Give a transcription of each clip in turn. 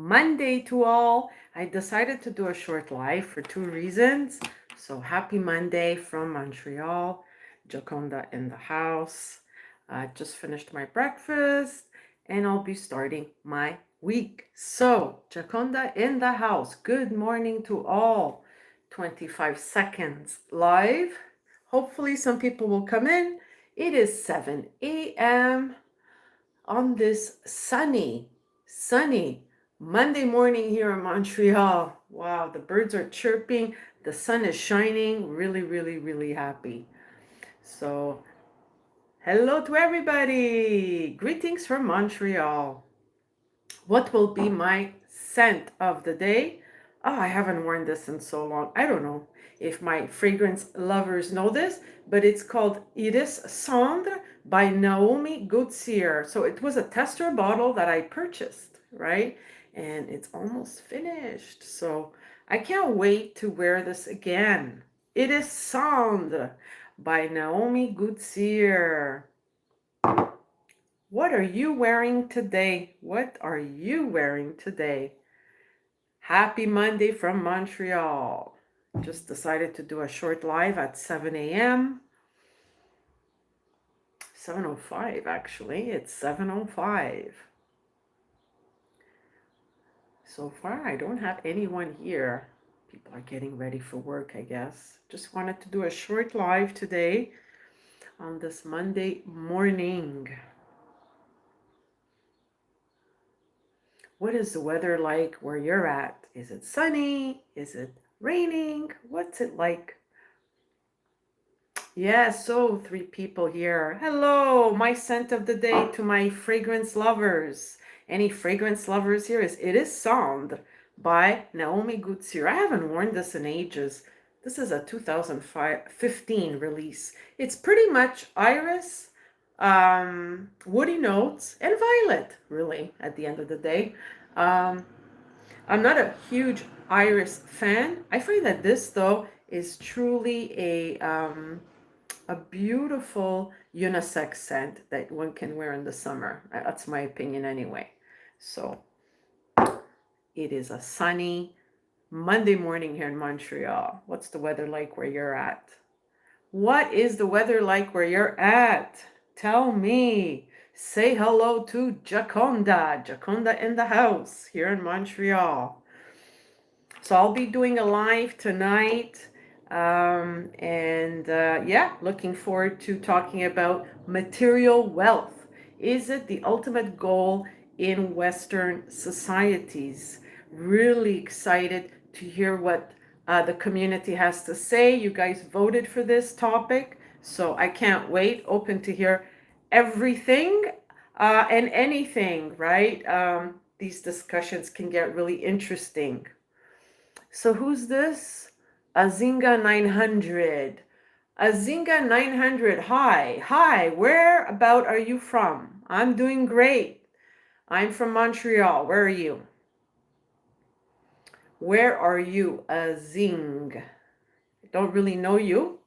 Monday to all. I decided to do a short live for two reasons. So happy Monday from Montreal. Giaconda in the house. Just finished my breakfast and I'll be starting my week. So, Giaconda in the house. Good morning to all. 25 seconds live. Hopefully, some people will come in. It is 7 a.m. on this sunny Monday morning here in Montreal. Wow, the birds are chirping, the sun is shining. Really happy. So, hello to everybody. Greetings from Montreal. What will be my scent of the day? Oh, I haven't worn this in so long. I don't know if my fragrance lovers know this, but it's called Iris Cendre by Naomi Gauthier. So it was a tester bottle that I purchased, right? And it's almost finished. So I can't wait to wear this again. Iris Cendre by Naomi Gauthier. What are you wearing today? What are you wearing today? Happy Monday from Montreal. Just decided to do a short live at 7 a.m. 7:05 actually. It's 7:05. So far, I don't have anyone here. People are getting ready for work, I guess. Just wanted to do a short live today on this Monday morning. What is the weather like where you're at? Is it sunny? Is it raining? What's it like? Yeah, so 3 people here. Hello, my scent of the day to my fragrance lovers. Any fragrance lovers here? It is Cendre by Naomi Gauthier. I haven't worn this in ages. This is a 2015 release. It's pretty much iris, woody notes, and violet, really, at the end of the day. I'm not a huge iris fan. I find that this, though, is truly a beautiful unisex scent that one can wear in the summer. That's my opinion anyway. So it is a sunny Monday morning here in Montreal. What's the weather like where you're at? What is the weather like where you're at? Tell me. Say hello to Giaconda. Giaconda in the house here in Montreal. So I'll be doing a live tonight. Yeah, looking forward to talking about material wealth. Is it the ultimate goal in Western societies? Really excited to hear what the community has to say. You guys voted for this topic, so I can't wait. Open to hear everything and anything, right? These discussions can get really interesting. So who's this? Azinga 900. Azinga 900, hi, where about are you from? I'm doing great. I'm from Montreal. Where are you? Where are you, Azing? I don't really know you,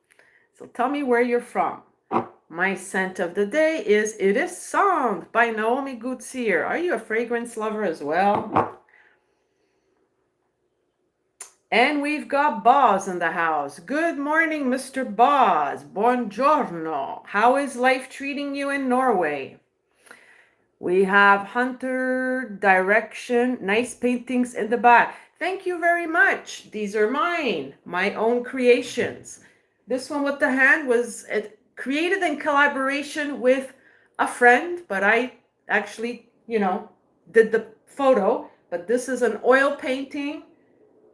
so tell me where you're from. My scent of the day is Iris Cendre by Naomi Gauthier. Are you a fragrance lover as well? And we've got Boz in the house. Good morning, Mr. Boz. Buongiorno. How is life treating you in Norway? We have Hunter Direction. Nice paintings in the back. Thank you very much. These are mine, my own creations. This one with the hand was created in collaboration with a friend, but I actually, did the photo. But this is an oil painting.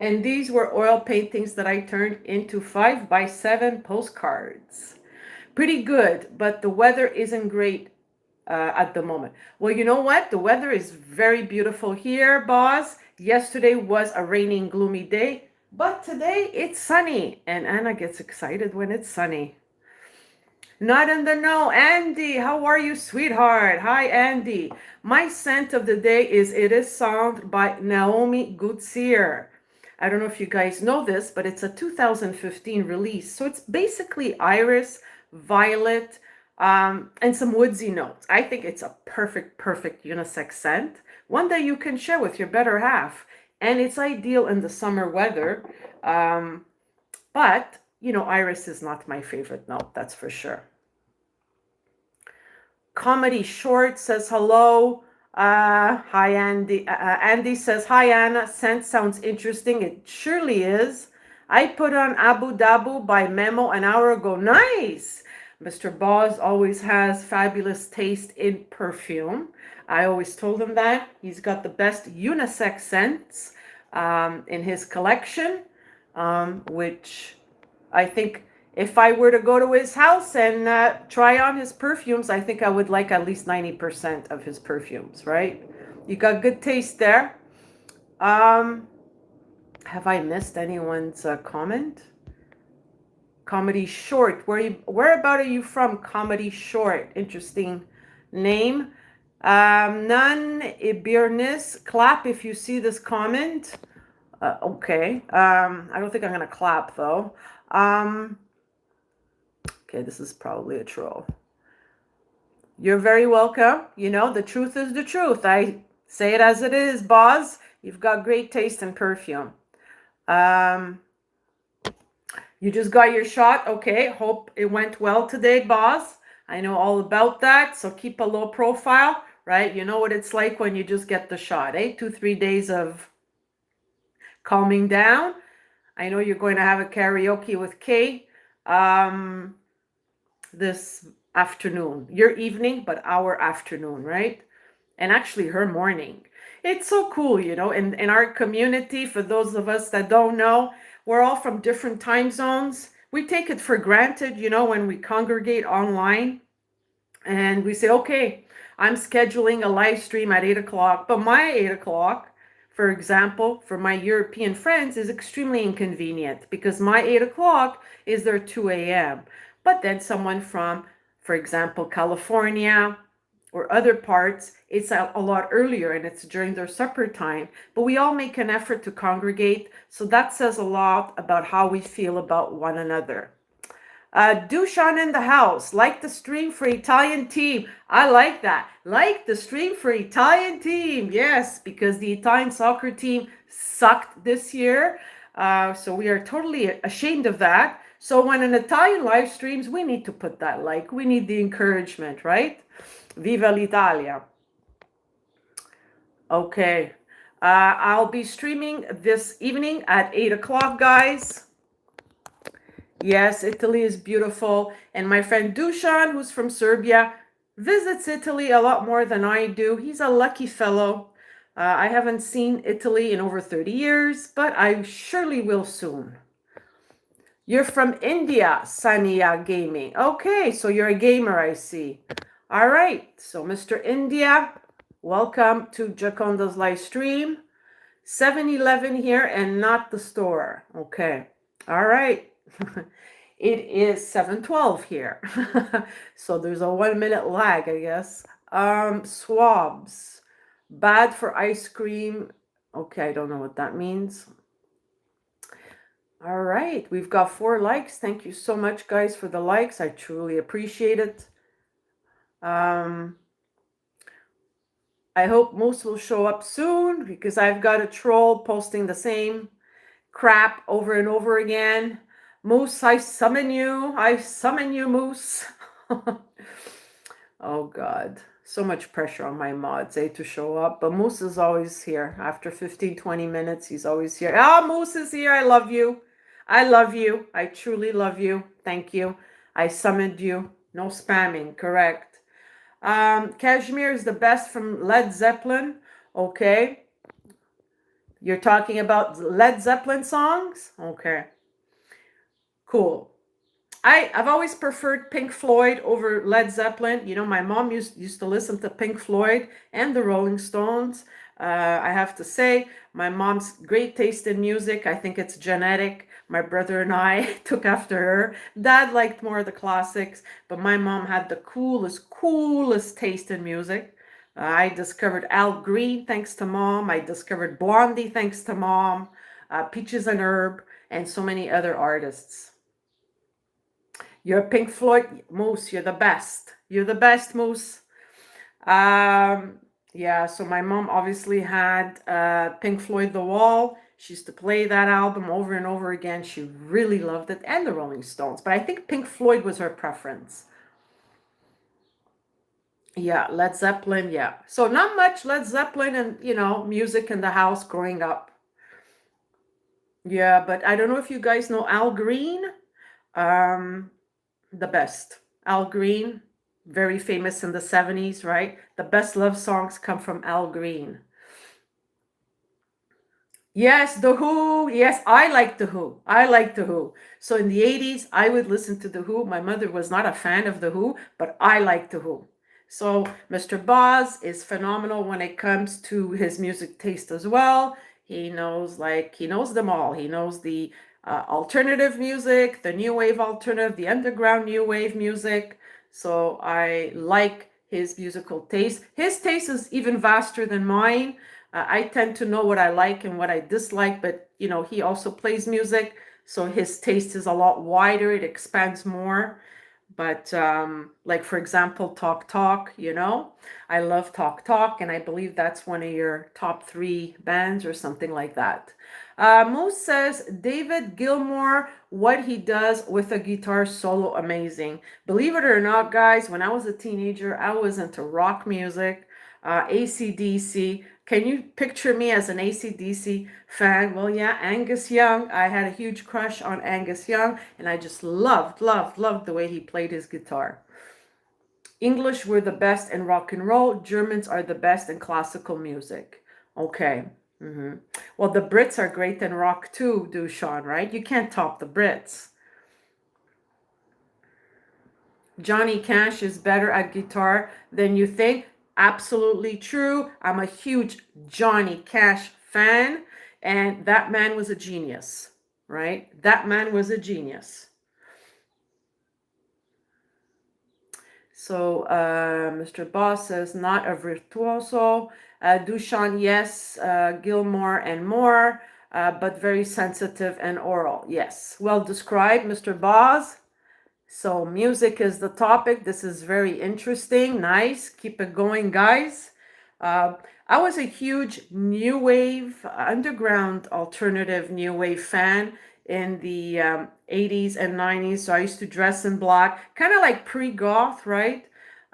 And these were oil paintings that I turned into 5x7 postcards. Pretty good, but the weather isn't great at the moment. Well, you know what? The weather is very beautiful here, boss. Yesterday was a rainy, gloomy day, but today it's sunny. And Anna gets excited when it's sunny. Not in the know. Andy, how are you, sweetheart? Hi, Andy. My scent of the day is Iris Cendre by Naomi Gauthier. I don't know if you guys know this, but it's a 2015 release. So it's basically iris, violet, and some woodsy notes. I think it's a perfect unisex scent one that you can share with your better half. And it's ideal in the summer weather. But, Iris is not my favorite note, that's for sure. Comedy Short says hello. Hi, Andy. Andy says, hi, Anna. Scent sounds interesting. It surely is. I put on Abu Dhabi by Memo an hour ago. Nice. Mr. Boz always has fabulous taste in perfume. I always told him that. He's got the best unisex scents in his collection, which I think if I were to go to his house and try on his perfumes, I think I would like at least 90% of his perfumes, right? You got good taste there. Have I missed anyone's comment? Comedy Short. Where about are you from? Comedy Short. Interesting name. None Ibirnis. Clap if you see this comment. Okay. I don't think I'm gonna clap though. Okay, this is probably a troll. You're very welcome. The truth is the truth. I say it as it is, Boz. You've got great taste in perfume. You just got your shot. Okay, hope it went well today, Boz. I know all about that, so keep a low profile, right? You know what it's like when you just get the shot, eh? 2-3 days of calming down. I know you're going to have a karaoke with Kay this afternoon. Your evening, but our afternoon, right? And actually her morning. It's so cool, in our community, for those of us that don't know, we're all from different time zones. We take it for granted, when we congregate online and we say, okay, I'm scheduling a live stream at 8 o'clock, but my 8 o'clock, for example, for my European friends is extremely inconvenient because my 8 o'clock is their 2 a.m. But then someone from, for example, California or other parts, it's a lot earlier and it's during their supper time. But we all make an effort to congregate. So that says a lot about how we feel about one another. Dushan in the house. Like the stream for Italian team. I like that. Like the stream for Italian team. Yes, because the Italian soccer team sucked this year. So we are totally ashamed of that. So when an Italian live streams, we need to put that like. We need the encouragement, right? Viva l'Italia. Okay. I'll be streaming this evening at 8 o'clock, guys. Yes, Italy is beautiful. And my friend Dushan, who's from Serbia, visits Italy a lot more than I do. He's a lucky fellow. I haven't seen Italy in over 30 years, but I surely will soon. You're from India, Sania Gaming. Okay, so you're a gamer, I see. All right, so Mr. India, welcome to Giaconda's live stream. 7-Eleven here and not the store. Okay, all right. It is 7:12 here. So there's a 1-minute lag, I guess. Swabs. Bad for ice cream. Okay, I don't know what that means. All right, we've got 4 likes. Thank you so much, guys, for the likes. I truly appreciate it. I hope Moose will show up soon because I've got a troll posting the same crap over and over again. Moose, I summon you. I summon you, Moose. Oh, God. So much pressure on my mods, to show up. But Moose is always here. After 15-20 minutes, he's always here. Ah, Moose is here. I love you. I love you. I truly love you. Thank you. I summoned you. No spamming, correct. Kashmir is the best from Led Zeppelin. Okay. You're talking about Led Zeppelin songs? Okay. Cool. I've always preferred Pink Floyd over Led Zeppelin. My mom used to listen to Pink Floyd and the Rolling Stones. I have to say, my mom's great taste in music. I think it's genetic. My brother and I took after her. Dad liked more of the classics, but my mom had the coolest taste in music. I discovered Al Green thanks to mom. I discovered Blondie thanks to mom. Peaches and Herb, and so many other artists. You're Pink Floyd, Moose. You're the best. You're the best, Moose. Yeah, so my mom obviously had Pink Floyd The Wall. She used to play that album over and over again. She really loved it, and the Rolling Stones. But I think Pink Floyd was her preference. Yeah, Led Zeppelin, yeah. So not much Led Zeppelin and, music in the house growing up. Yeah, but I don't know if you guys know Al Green. Um, the best. Al Green, very famous in the 70s, right? The best love songs come from Al Green. Yes, The Who. Yes, I like The Who. I like The Who. So in the 80s, I would listen to The Who. My mother was not a fan of The Who, but I like The Who. So Mr. Boz is phenomenal when it comes to his music taste as well. He knows them all. He knows the alternative music, the new wave alternative, the underground new wave music. So I like his musical taste. His taste is even vaster than mine. I tend to know what I like and what I dislike, but he also plays music, so his taste is a lot wider. It expands more. But like for example, Talk Talk, I love Talk Talk, and I believe that's one of your top three bands or something like that. Moose says David Gilmour, what he does with a guitar solo, amazing. Believe it or not, guys, when I was a teenager, I was into rock music, AC/DC. Can you picture me as an AC/DC fan? Well, yeah, Angus Young. I had a huge crush on Angus Young, and I just loved, loved, loved the way he played his guitar. English were the best in rock and roll. Germans are the best in classical music. Okay. Well, the Brits are great in rock too, Dushan, right? You can't top the Brits. Johnny Cash is better at guitar than you think. Absolutely true. I'm a huge Johnny Cash fan, and that man was a genius, right? That man was a genius. So Mr. Boss says, not a virtuoso. Dushan, yes. Gilmore and more, but very sensitive and oral. Yes. Well described, Mr. Boss. So music is the topic. This is very interesting. Nice. Keep it going, guys. Uh, I was a huge new wave, underground alternative new wave fan in the 80s and 90s. So I used to dress in black, kind of like pre-goth, right?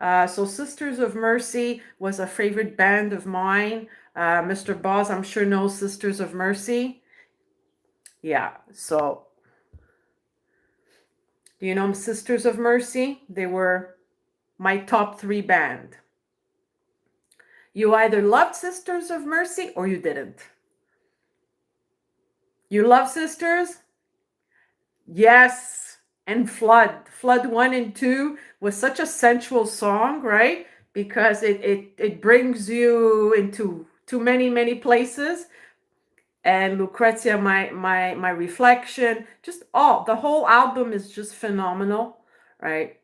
So Sisters of Mercy was a favorite band of mine. Mr. Boz, I'm sure knows Sisters of Mercy. Yeah. So do you know Sisters of Mercy? They were my top three band. You either loved Sisters of Mercy or you didn't. You love Sisters? Yes. And Flood. Flood 1 and 2 was such a sensual song, right? Because it brings you into too many places. And Lucrezia, my reflection, just all the whole album is just phenomenal, right?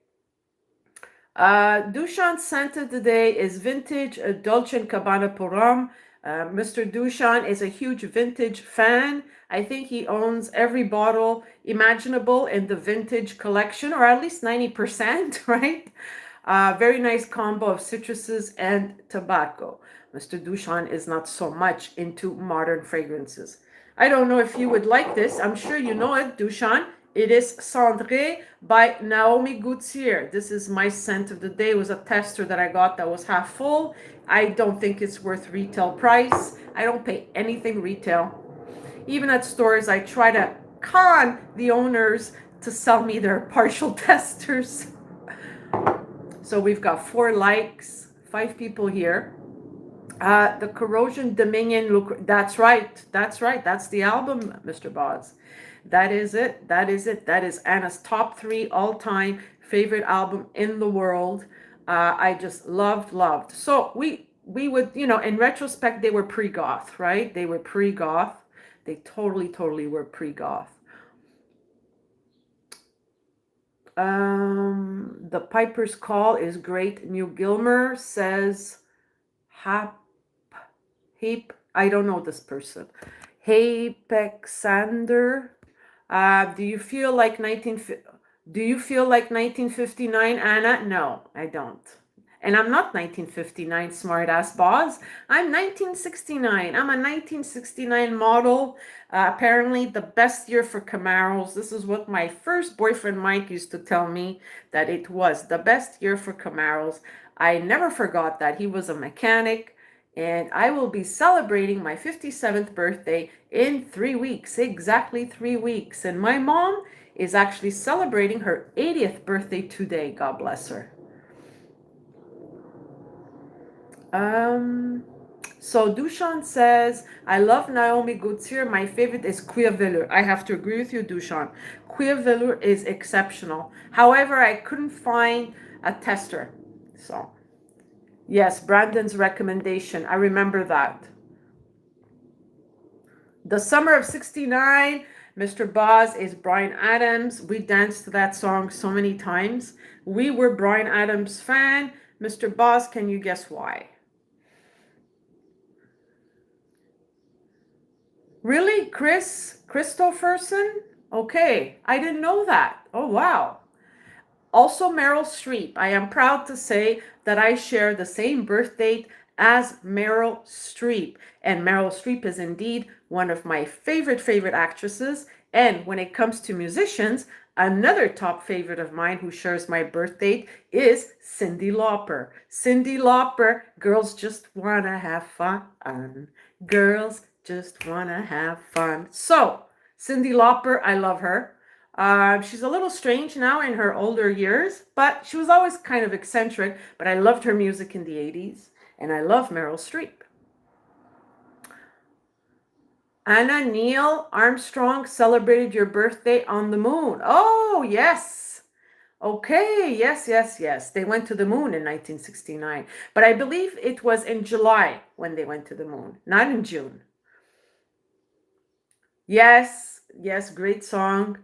Dushan's Santa today is vintage Dolce & Gabbana Puram. Mr. Dushan is a huge vintage fan. I think he owns every bottle imaginable in the vintage collection, or at least 90%, right? Very nice combo of citruses and tobacco. Mr. Dushan is not so much into modern fragrances. I don't know if you would like this. I'm sure you know it, Dushan. It is Cendré by Naomi Gautier. This is my scent of the day. It was a tester that I got that was half full. I don't think it's worth retail price. I don't pay anything retail. Even at stores, I try to con the owners to sell me their partial testers. So we've got 4 likes, 5 people here. The Corrosion Dominion, look, that's right. That's right. That's the album, Mr. Boz. That is it. That is it. That is Anna's top 3 all-time favorite album in the world. I just loved. So we would, in retrospect, they were pre-goth, right? They were pre-goth. They totally were pre-goth. The Piper's Call is great. New Gilmer says, Hap I don't know this person. Hey Pexander, do you feel like 1959, Anna? No, I don't. And I'm not 1959, smartass boss. I'm 1969. I'm a 1969 model. Apparently, the best year for Camaros. This is what my first boyfriend Mike used to tell me, that it was the best year for Camaros. I never forgot that. He was a mechanic, and I will be celebrating my 57th birthday in 3 weeks, exactly 3 weeks. And my mom is actually celebrating her 80th birthday today. God bless her. Um, so Dushan says, I love Naomi Gautier. My favorite is Queer Velour. I have to agree with you, Dushan. Queer Velour is exceptional. However, I couldn't find a tester. So, yes, Brandon's recommendation. I remember that. The Summer of 69, Mr. Boz, is Bryan Adams. We danced to that song so many times. We were Bryan Adams fan. Mr. Boz, can you guess why? Really? Christopherson? Okay, I didn't know that. Oh, wow. Also, Meryl Streep. I am proud to say that I share the same birth date as Meryl Streep. And Meryl Streep is indeed one of my favorite actresses. And when it comes to musicians, another top favorite of mine who shares my birth date is Cyndi Lauper. Cyndi Lauper, girls just wanna have fun. Girls just wanna have fun. So, Cyndi Lauper, I love her. She's a little strange now in her older years, but she was always kind of eccentric. But I loved her music in the 80s, and I love Meryl Streep. Anna Neil Armstrong celebrated your birthday on the moon. Oh, yes. Okay, yes. They went to the moon in 1969, but I believe it was in July when they went to the moon, not in June. Yes, great song.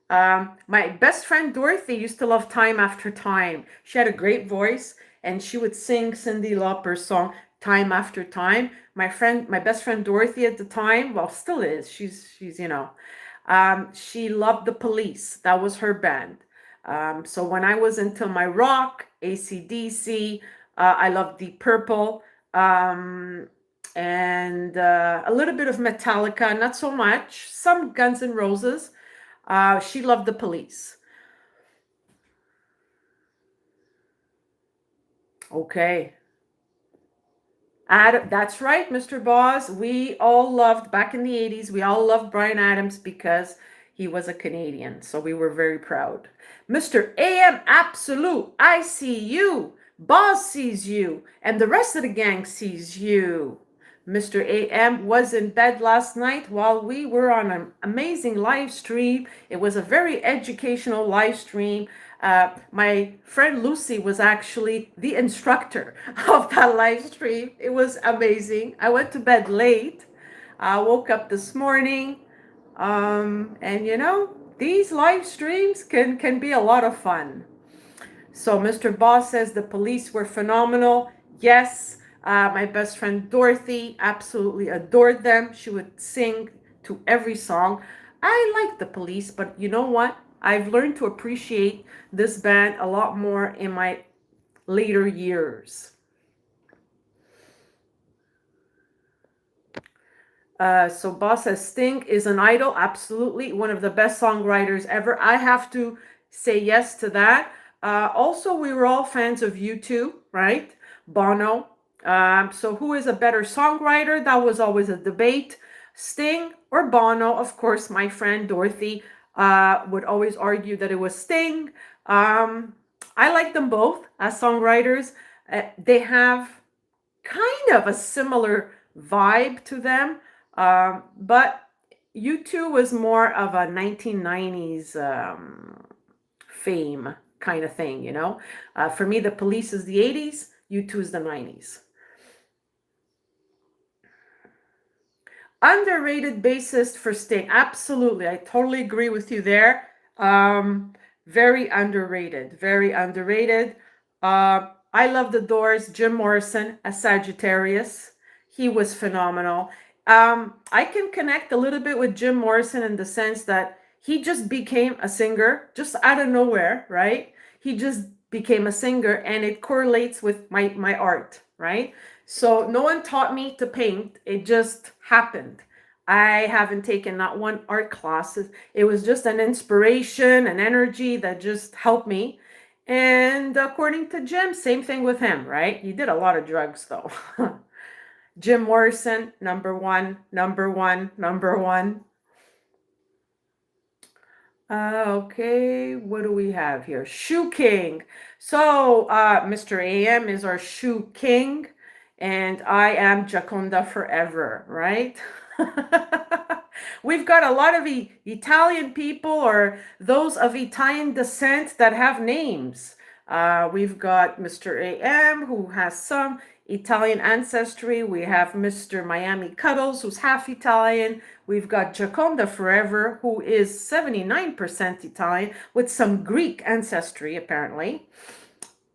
My best friend Dorothy used to love Time After Time. She had a great voice, and she would sing Cyndi Lauper's song Time After Time. My best friend Dorothy at the time, well, still is. She's she loved the Police. That was her band. So when I was into my rock, AC/DC, I loved Deep Purple. And a little bit of Metallica, not so much. Some Guns N' Roses. She loved the Police. Okay. That's right, Mr. Boz. We all loved, back in the 80s, we all loved Bryan Adams because he was a Canadian. So we were very proud. Mr. AM Absolute, I see you. Boz sees you. And the rest of the gang sees you. Mr. AM was in bed last night while we were on an amazing live stream. It was a very educational live stream. My friend Lucy was actually the instructor of that live stream. It was amazing. I went to bed late. I woke up this morning. And these live streams can be a lot of fun. So Mr. Boss says the Police were phenomenal. Yes. My best friend Dorothy absolutely adored them. She would sing to every song. I like the Police, but you know what? I've learned to appreciate this band a lot more in my later years. So Boss says Sting is an idol. Absolutely. One of the best songwriters ever. I have to say yes to that. Also, we were all fans of U2, right? Bono. So who is a better songwriter? That was always a debate. Sting or Bono? Of course, my friend Dorothy would always argue that it was Sting. I like them both as songwriters. They have kind of a similar vibe to them, but U2 was more of a 1990s fame kind of thing, For me, the Police is the 80s, U2 is the 90s. Underrated bassist for Sting. Absolutely. I totally agree with you there. Very underrated. Very underrated. I love the Doors. Jim Morrison, a Sagittarius. He was phenomenal. I can connect a little bit with Jim Morrison in the sense that he just became a singer just out of nowhere, right? He just became a singer, and it correlates with my art, right? So no one taught me to paint. It just happened. I haven't taken not one art class. It was just an inspiration, an energy that just helped me. And according to Jim, same thing with him, right? He did a lot of drugs though. Jim Morrison, number one, number one, number one. Okay, what do we have here? Shoe King. So, Mr. AM is our Shoe King, and I am Giaconda forever, right? We've got a lot of Italian people or those of Italian descent that have names. We've got Mr. AM, who has some Italian ancestry. We have Mr. Miami Cuddles, who's half Italian. We've got Giaconda Forever, who is 79% Italian, with some Greek ancestry, apparently.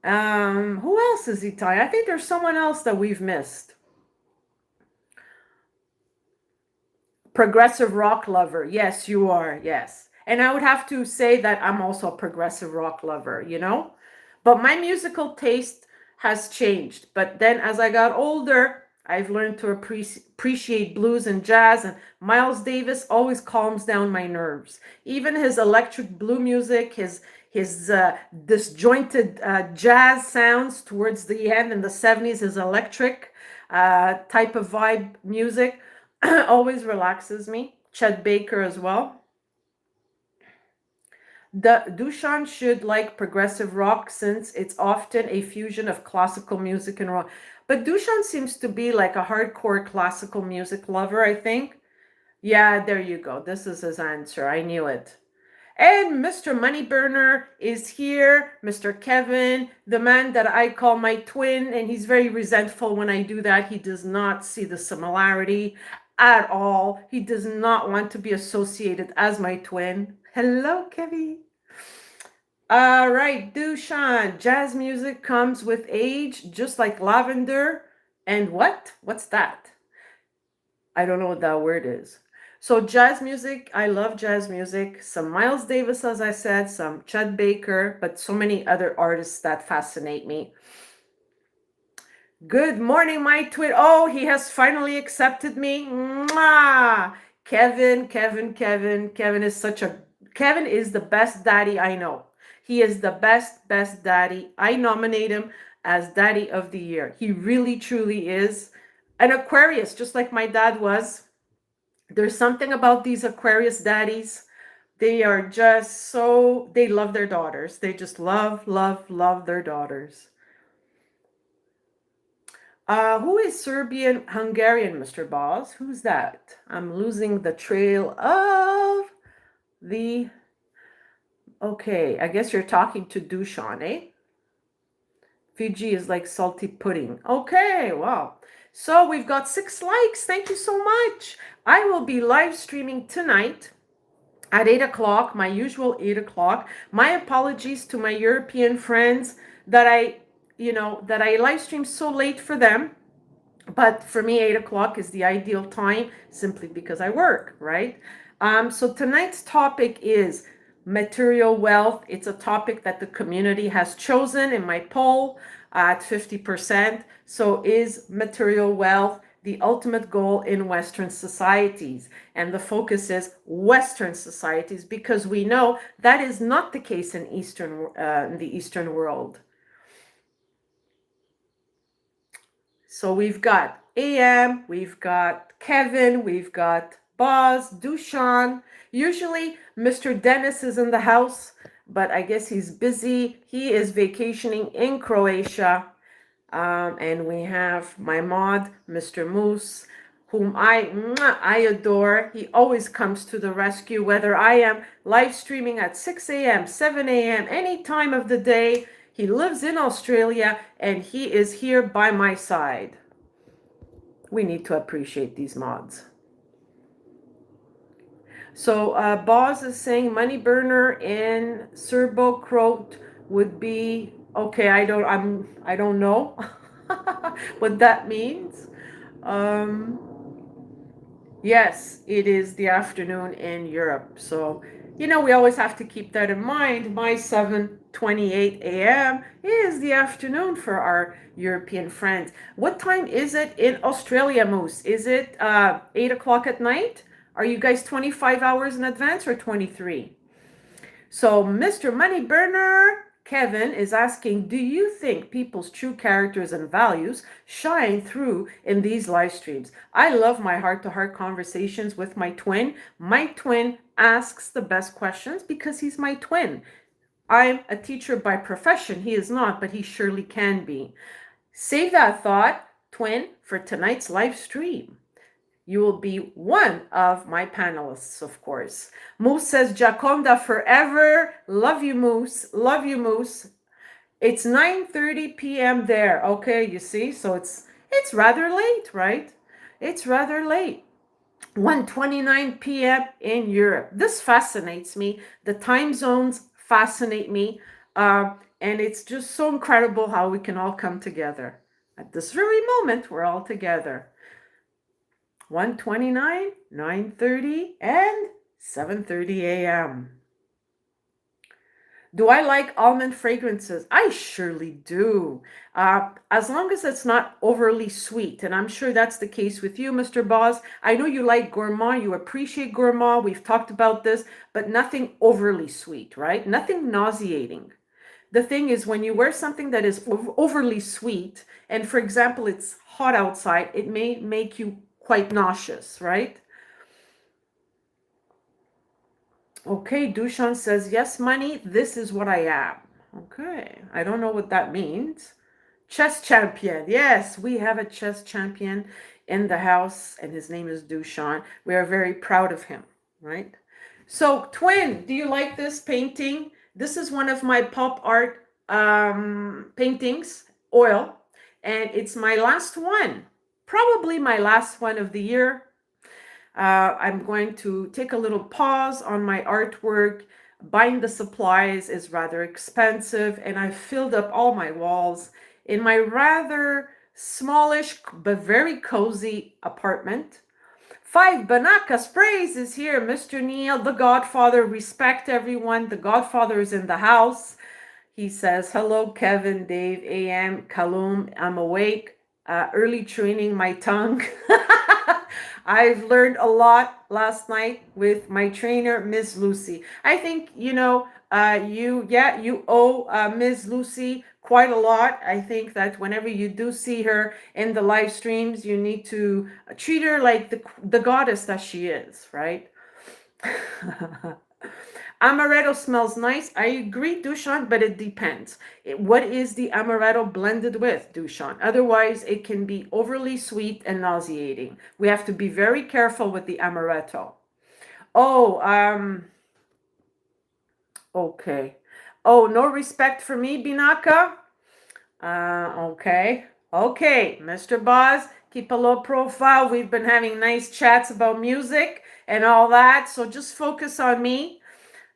Who else is Italian? I think there's someone else that we've missed. Progressive rock lover. Yes, you are. Yes. And I would have to say that I'm also a progressive rock lover, you know? But my musical taste has changed. But then as I got older, I've learned to appreciate blues and jazz, and Miles Davis always calms down my nerves. Even his electric blue music, his disjointed jazz sounds towards the end in the 70s, his electric type of vibe music always relaxes me. Chet Baker as well. Dushan should like progressive rock since it's often a fusion of classical music and rock. But Dushan seems to be like a hardcore classical music lover, I think. Yeah, there you go. This is his answer. I knew it. And Mr. Moneyburner is here, Mr. Kevin, the man that I call my twin, and he's very resentful when I do that. He does not see the similarity at all. He does not want to be associated as my twin. Hello, Kevin. All right, Dushan. Jazz music comes with age, just like lavender. And what? What's that? I don't know what that word is. So jazz music, I love jazz music. Some Miles Davis, as I said, some Chet Baker, but so many other artists that fascinate me. Good morning, my twin. Oh, he has finally accepted me. Mwah! Kevin is Kevin is the best daddy I know. He is the best daddy. I nominate him as Daddy of the Year. He really, truly is. An Aquarius, just like my dad was. There's something about these Aquarius daddies. They are just so, they love their daughters. They just love their daughters. Who is Serbian Hungarian, Mr. Boz? Who's that? I'm losing the trail of the... Okay, I guess you're talking to Dushan, eh? Fiji is like salty pudding. Okay, wow. So we've got 6 likes. Thank you so much. I will be live streaming tonight at 8 o'clock, my usual 8 o'clock. My apologies to my European friends that I live stream so late for them. But for me, 8 o'clock is the ideal time simply because I work, right? So tonight's topic is material wealth. It's a topic that the community has chosen in my poll at 50%. So is material wealth the ultimate goal in Western societies? And the focus is Western societies, because we know that is not the case in the Eastern world. So we've got AM, we've got Kevin, we've got Boz, Dushan. Usually Mr. Dennis is in the house, but I guess he's busy. He is vacationing in Croatia. And we have my mod, Mr. Moose, whom I adore. He always comes to the rescue, whether I am live streaming at 6 a.m., 7 a.m., any time of the day. He lives in Australia, and he is here by my side. We need to appreciate these mods. So Boz is saying money burner in Serbo-Croat would be okay. I don't know what that means. Yes, it is the afternoon in Europe. So We always have to keep that in mind. My 7:28 a.m. is the afternoon for our European friends. What time is it in Australia, Moose? Is it 8 o'clock at night? Are you guys 25 hours in advance or 23? So, Mr. Money Burner Kevin is asking, do you think people's true characters and values shine through in these live streams? I love my heart-to-heart conversations with my twin. My twin asks the best questions because he's my twin. I'm a teacher by profession. He is not, but he surely can be. Save that thought, twin, for tonight's live stream. You will be one of my panelists, of course. Moose says, Giaconda forever. Love you, Moose. Love you, Moose. It's 9:30 p.m. there. Okay, you see? So it's rather late, right? It's rather late. 1:29 p.m. in Europe. This fascinates me. The time zones fascinate me. And it's just so incredible how we can all come together. At this very moment, we're all together. 1:29, 9:30, and 7:30 a.m. Do I like almond fragrances? I surely do. As long as it's not overly sweet, and I'm sure that's the case with you, Mr. Boss. I know you like gourmand, you appreciate gourmand. We've talked about this, but nothing overly sweet, right? Nothing nauseating. The thing is, when you wear something that is overly sweet, and for example, it's hot outside, it may make you quite nauseous, right? Okay, Dushan says, yes, Money, this is what I am. Okay, I don't know what that means. Chess champion. Yes, we have a chess champion in the house, and his name is Dushan. We are very proud of him, right? So, twin, do you like this painting? This is one of my pop art paintings, oil, and it's my last one. Probably my last one of the year. I'm going to take a little pause on my artwork. Buying the supplies is rather expensive, and I've filled up all my walls in my rather smallish but very cozy apartment. 5 Banaka Sprays is here. Mr. Neil, the Godfather. Respect everyone. The Godfather is in the house. He says, hello, Kevin, Dave, AM, Kaloum. I'm awake. Early training my tongue. I've learned a lot last night with my trainer, Miss Lucy. I think, you owe Miss Lucy quite a lot. I think that whenever you do see her in the live streams, you need to treat her like the goddess that she is, right? Amaretto smells nice. I agree, Dushan, but it depends. What is the amaretto blended with, Dushan? Otherwise, it can be overly sweet and nauseating. We have to be very careful with the amaretto. Okay. Oh, no respect for me, Binaka? Okay. Okay, Mr. Boz, keep a low profile. We've been having nice chats about music and all that, so just focus on me.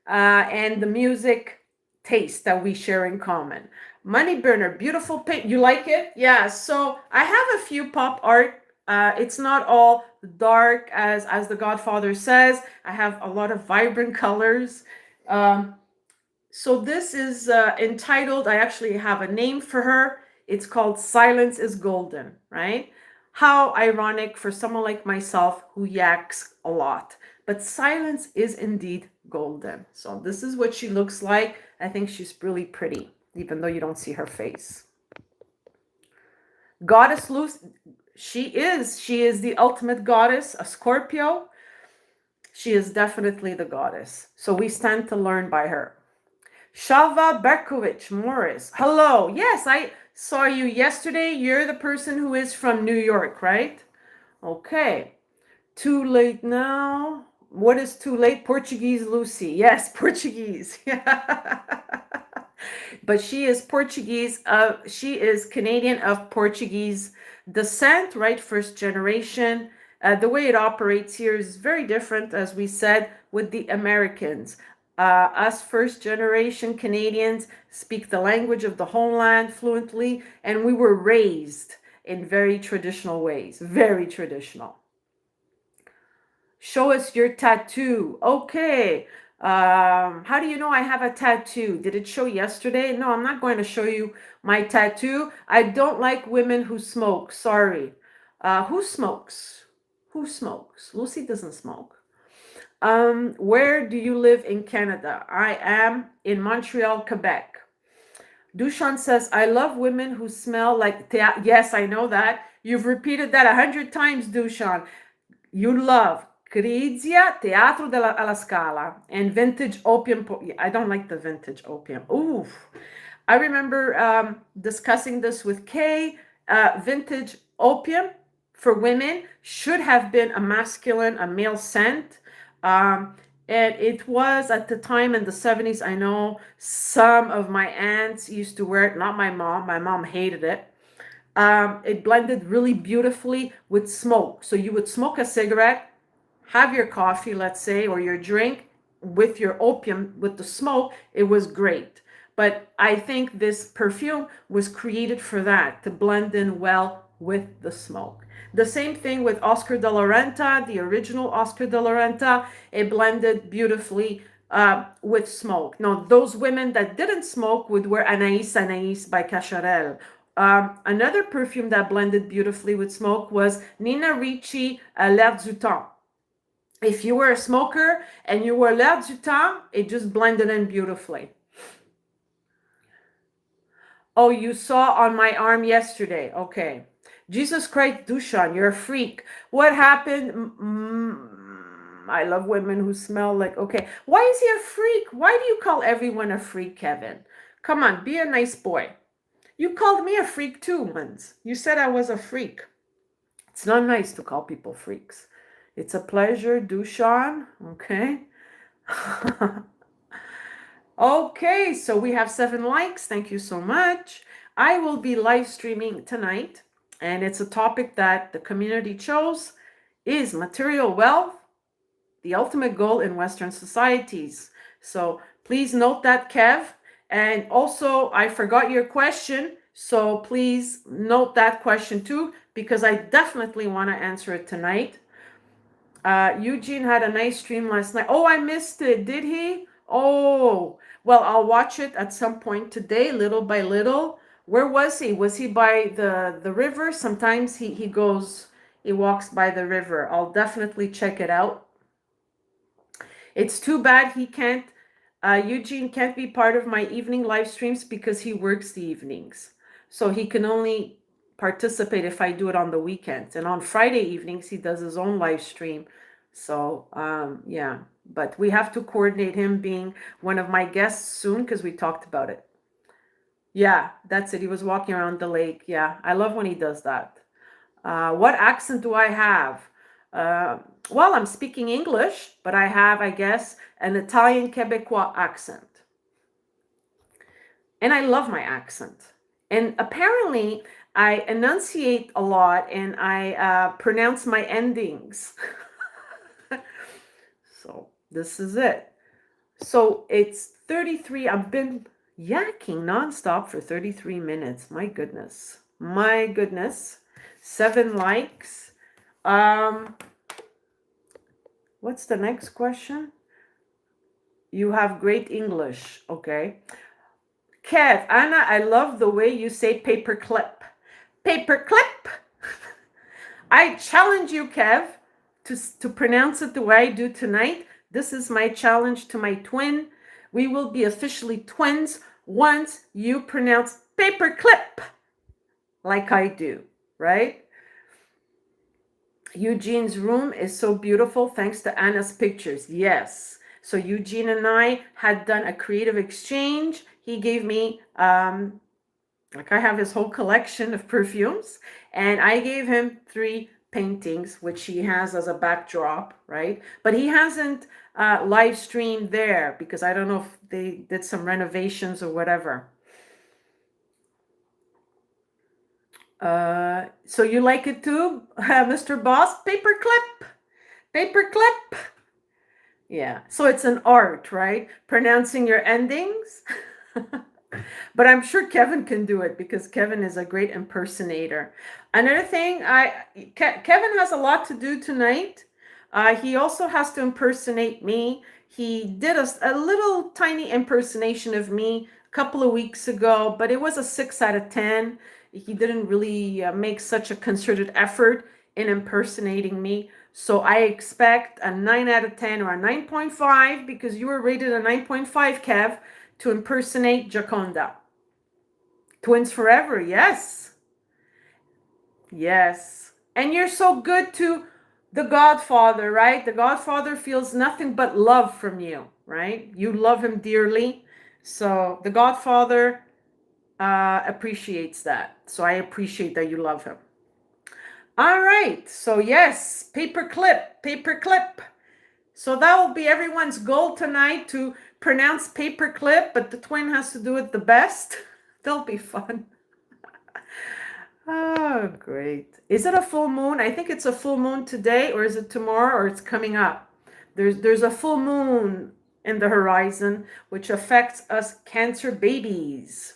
And the music taste that we share in common. Money Burner, beautiful paint. You like it? Yeah, so I have a few pop art. It's not all dark as the Godfather says. I have a lot of vibrant colors. So this is entitled, I actually have a name for her. It's called Silence is Golden, right? How ironic for someone like myself who yaks a lot. But silence is indeed golden. So this is what she looks like. I think she's really pretty, even though you don't see her face. Goddess Lucy, she is the ultimate goddess, a Scorpio. She is definitely the goddess. So we stand to learn by her. Shalva Berkovich Morris. Hello. Yes, I saw you yesterday. You're the person who is from New York, right? Okay. Too late now. What is too late? Portuguese Lucy. Yes, Portuguese. But she is Portuguese. She is Canadian of Portuguese descent, right? First generation. The way it operates here is very different, as we said, with the Americans. Us first generation Canadians speak the language of the homeland fluently, and we were raised in very traditional ways. Very traditional. Show us your tattoo. Okay. How do you know I have a tattoo? Did it show yesterday? No, I'm not going to show you my tattoo. I don't like women who smoke. Sorry. Who smokes? Who smokes? Lucy doesn't smoke. Where do you live in Canada? I am in Montreal, Quebec. Dushan says, I love women who smell like yes, I know that. You've repeated that 100 times, Dushan. You love Crizia, Teatro alla Scala, and Vintage Opium. I don't like the Vintage Opium. Ooh. I remember discussing this with Kay. Vintage Opium for women should have been a masculine, a male scent. Um, and it was at the time in the 70s. I know some of my aunts used to wear it, not my mom. My mom hated it. It blended really beautifully with smoke. So you would smoke a cigarette, have your coffee, let's say, or your drink with your opium, with the smoke. It was great. But I think this perfume was created for that, to blend in well with the smoke. The same thing with Oscar de la Renta, the original Oscar de la Renta. It blended beautifully with smoke. Now, those women that didn't smoke would wear Anaïs by Cacharel. Another perfume that blended beautifully with smoke was Nina Ricci, L'air du temps. If you were a smoker and you were L'air du temps, it just blended in beautifully. Oh, you saw on my arm yesterday. Okay. Jesus Christ, Dushan, you're a freak. What happened? I love women who smell like, okay. Why is he a freak? Why do you call everyone a freak, Kevin? Come on, be a nice boy. You called me a freak too once. You said I was a freak. It's not nice to call people freaks. It's a pleasure, Dushan. Okay. Okay, so we have 7 likes. Thank you so much. I will be live streaming tonight, and it's a topic that the community chose. Is material wealth the ultimate goal in Western societies? So please note that, Kev. And also, I forgot your question, so please note that question too, because I definitely want to answer it tonight. Eugene had a nice stream last night. Oh, I missed it. Did he? Oh, well, I'll watch it at some point today, little by little. Where was he? Was he by the river? Sometimes he walks by the river. I'll definitely check it out. It's too bad he can't, Eugene can't be part of my evening live streams because he works the evenings. So he can only participate if I do it on the weekends. And on Friday evenings, he does his own live stream. So, yeah, but we have to coordinate him being one of my guests soon because we talked about it. Yeah, that's it. He was walking around the lake. Yeah, I love when he does that. What accent do I have? Well, I'm speaking English, but I have, I guess, an Italian Quebecois accent. And I love my accent. And apparently, I enunciate a lot and I pronounce my endings. So this is it. So it's 33. I've been yakking nonstop for 33 minutes. My goodness. My goodness. 7 likes. What's the next question? You have great English. Okay. Kev, Anna, I love the way you say paperclip. Paperclip. I challenge you, Kev, to pronounce it the way I do tonight. This is my challenge to my twin. We will be officially twins once you pronounce paperclip like I do, right? Eugene's room is so beautiful thanks to Anna's pictures. Yes. So Eugene and I had done a creative exchange. He gave me, like I have his whole collection of perfumes, and I gave him 3 paintings, which he has as a backdrop, right? But he hasn't live streamed there because I don't know if they did some renovations or whatever. So you like it too, Mr. Boss? Paperclip. Paperclip. Yeah. So it's an art, right? Pronouncing your endings. But I'm sure Kevin can do it because Kevin is a great impersonator. Another thing, Kevin has a lot to do tonight. He also has to impersonate me. He did a little tiny impersonation of me a couple of weeks ago, but it was a 6 out of 10. He didn't really make such a concerted effort in impersonating me. So I expect a 9 out of 10 or a 9.5 because you were rated a 9.5, Kev, to impersonate Giaconda. Twins forever, yes. Yes. And you're so good to the Godfather, right? The Godfather feels nothing but love from you, right? You love him dearly. So the Godfather appreciates that. So I appreciate that you love him. All right. So yes, paperclip. So that will be everyone's goal tonight to pronounce paperclip, but the twin has to do it the best. They'll be fun. Oh, great. Is it a full moon? I think it's a full moon today, or is it tomorrow, or it's coming up? There's a full moon in the horizon, which affects us Cancer babies.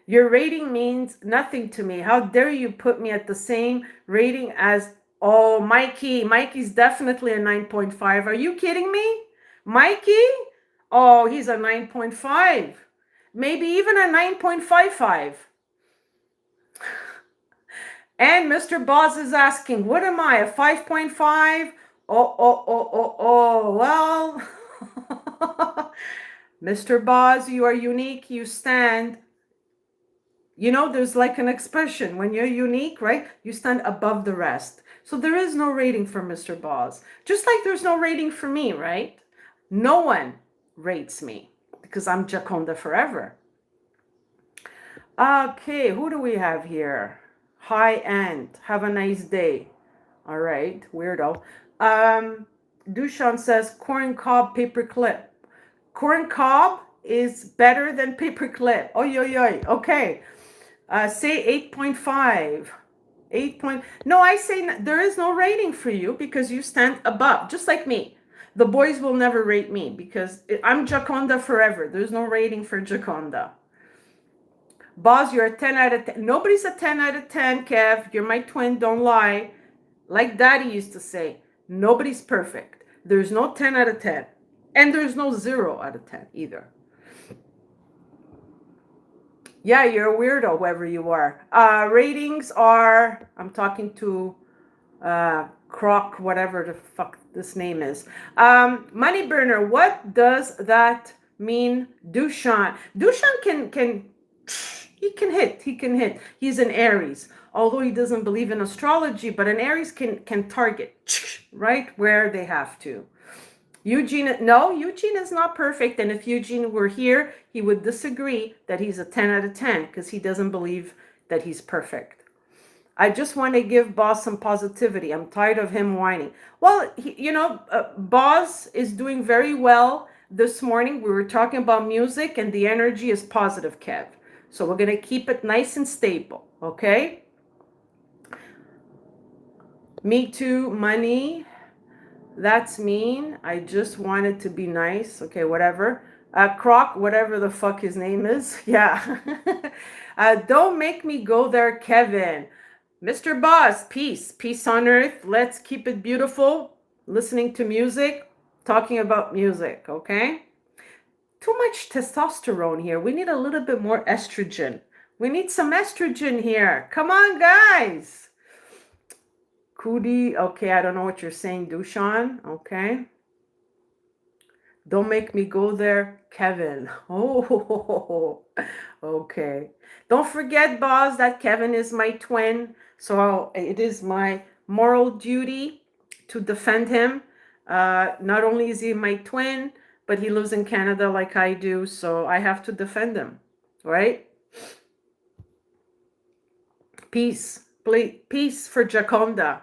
Your rating means nothing to me. How dare you put me at the same rating as, oh, Mikey. Mikey's definitely a 9.5. Are you kidding me? Mikey? Oh, he's a 9.5. Maybe even a 9.55. And Mr. Boz is asking, what am I, a 5.5? Oh, well. Mr. Boz, you are unique, you stand. You know, there's like an expression, when you're unique, right? You stand above the rest. So there is no rating for Mr. Boz. Just like there's no rating for me, right? No one rates me because I'm Giaconda forever. Okay, who do we have here? High end. Have a nice day. All right, weirdo. Dushan says corn cob paperclip. Corn cob is better than paperclip. Oh, okay. Say 8.5. 8 point. No, I say there is no rating for you because you stand above, just like me. The boys will never rate me because I'm Giaconda forever. There's no rating for Giaconda. Boz, you're a 10 out of 10. Nobody's a 10 out of 10, Kev. You're my twin, don't lie. Like Daddy used to say, nobody's perfect. There's no 10 out of 10. And there's no 0 out of 10 either. Yeah, you're a weirdo, whoever you are. Ratings are, I'm talking to Croc, whatever the fuck this name is. Money burner, what does that mean? Dushan can he can hit. He's an Aries, although he doesn't believe in astrology, but an Aries can target right where they have to. Eugene is not perfect, and if Eugene were here, he would disagree that he's a 10 out of 10 because he doesn't believe that he's perfect. I just want to give Boz some positivity. I'm tired of him whining. Well, Boz is doing very well this morning. We were talking about music, and the energy is positive, Kev. So we're going to keep it nice and stable, okay? Me too, money. That's mean. I just wanted to be nice. Okay, whatever. Croc, whatever the fuck his name is. Yeah. Don't make me go there, Kevin. Mr. Boss, peace. Peace on earth. Let's keep it beautiful. Listening to music. Talking about music, okay? Too much testosterone here. We need a little bit more estrogen. We need some estrogen here. Come on, guys. Cootie, okay, I don't know what you're saying, Dushan, okay. Don't make me go there, Kevin. Oh, okay. Don't forget, Boz, that Kevin is my twin, so it is my moral duty to defend him. Not only is he my twin, but he lives in Canada like I do, so I have to defend him, right? Peace, please, peace for Giaconda.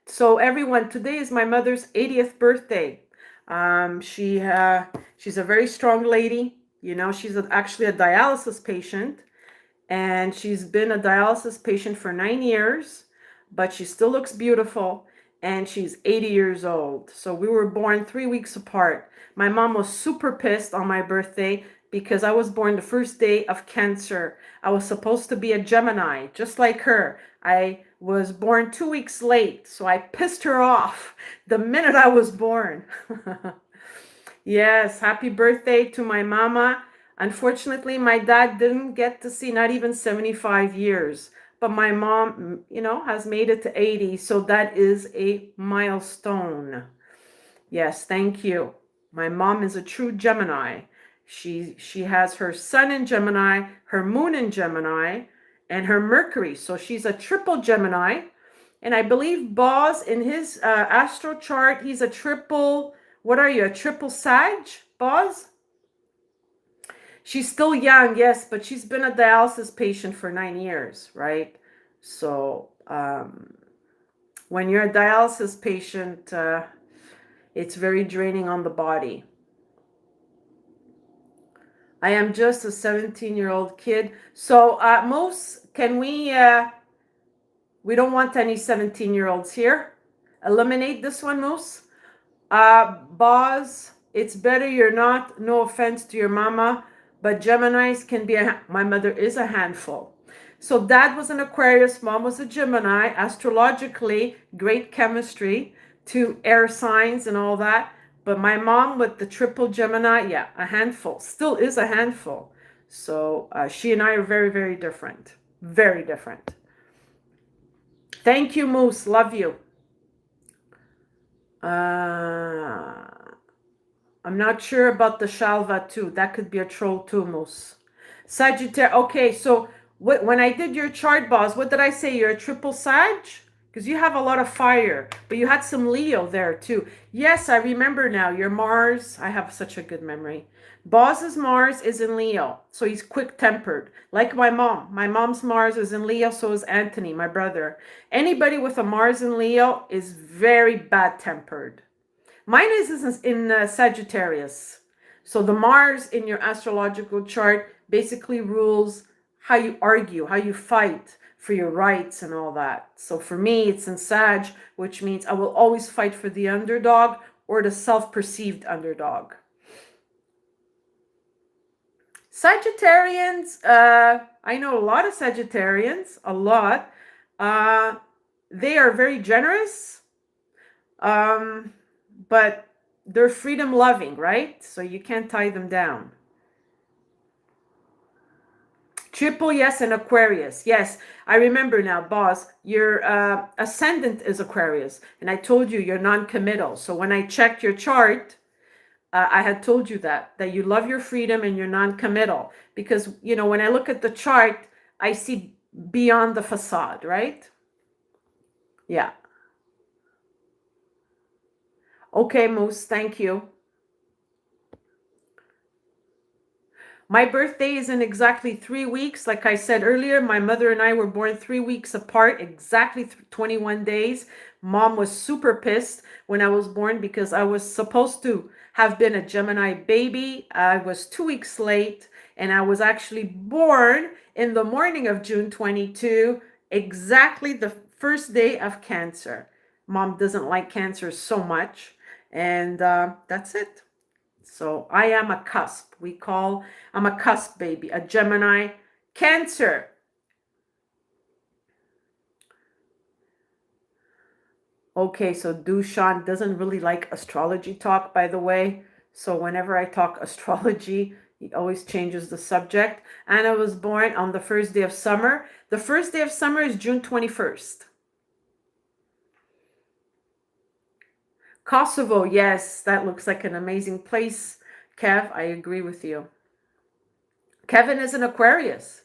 So everyone, today is my mother's 80th birthday. She's a very strong lady. You know, she's actually a dialysis patient, and she's been a dialysis patient for 9 years, but she still looks beautiful, and she's 80 years old. So we were born 3 weeks apart. My mom was super pissed on my birthday because I was born the first day of Cancer. I was supposed to be a Gemini, just like her. was born 2 weeks late, so I pissed her off the minute I was born. Yes, happy birthday to my mama. Unfortunately, my dad didn't get to see not even 75 years, but my mom, has made it to 80, so that is a milestone. Yes, thank you. My mom is a true Gemini. She has her sun in Gemini, her moon in Gemini, and her Mercury. So she's a triple Gemini. And I believe Boz in his astro chart, he's a triple, what are you, a triple Sag, Boz? She's still young, yes, but she's been a dialysis patient for 9 years, right? So when you're a dialysis patient, it's very draining on the body. I am just a 17-year-old kid. So Moose, can we don't want any 17-year-olds here. Eliminate this one, Moose. Boz, it's better you're not, no offense to your mama, but Geminis can be, my mother is a handful. So dad was an Aquarius, mom was a Gemini, astrologically, great chemistry, to air signs and all that. But my mom with the triple Gemini, yeah, a handful, still is a handful. So she and I are very, very different. Very different. Thank you, Moose. Love you. I'm not sure about the Shalva too. That could be a troll too, Moose. Sagittarius. Okay, so when I did your chart, Boss, what did I say? You're a triple Sag? Because you have a lot of fire, but you had some Leo there too. Yes, I remember now. Your Mars, I have such a good memory. Boss's Mars is in Leo, so he's quick-tempered. Like my mom. My mom's Mars is in Leo, so is Anthony, my brother. Anybody with a Mars in Leo is very bad-tempered. Mine is in Sagittarius. So the Mars in your astrological chart basically rules how you argue, how you fight for your rights and all that. So for me, it's in Sag, which means I will always fight for the underdog or the self-perceived underdog. Sagittarians, I know a lot of Sagittarians, a lot. They are very generous, but they're freedom loving, right? So you can't tie them down. Triple, yes, and Aquarius. Yes, I remember now, boss. Your ascendant is Aquarius, and I told you you're non-committal. So when I checked your chart, I had told you that you love your freedom and you're non-committal. Because, when I look at the chart, I see beyond the facade, right? Yeah. Okay, Moose, thank you. My birthday is in exactly 3 weeks. Like I said earlier, my mother and I were born 3 weeks apart, exactly 21 days. Mom was super pissed when I was born because I was supposed to have been a Gemini baby. I was 2 weeks late, and I was actually born in the morning of June 22, exactly the first day of Cancer. Mom doesn't like Cancer so much, and that's it. So I am a cusp. I'm a cusp baby, a Gemini, Cancer. Okay, so Dushan doesn't really like astrology talk, by the way. So whenever I talk astrology, he always changes the subject. Anna was born on the first day of summer. The first day of summer is June 21st. Kosovo, yes, that looks like an amazing place. Kev, I agree with you. Kevin is an Aquarius.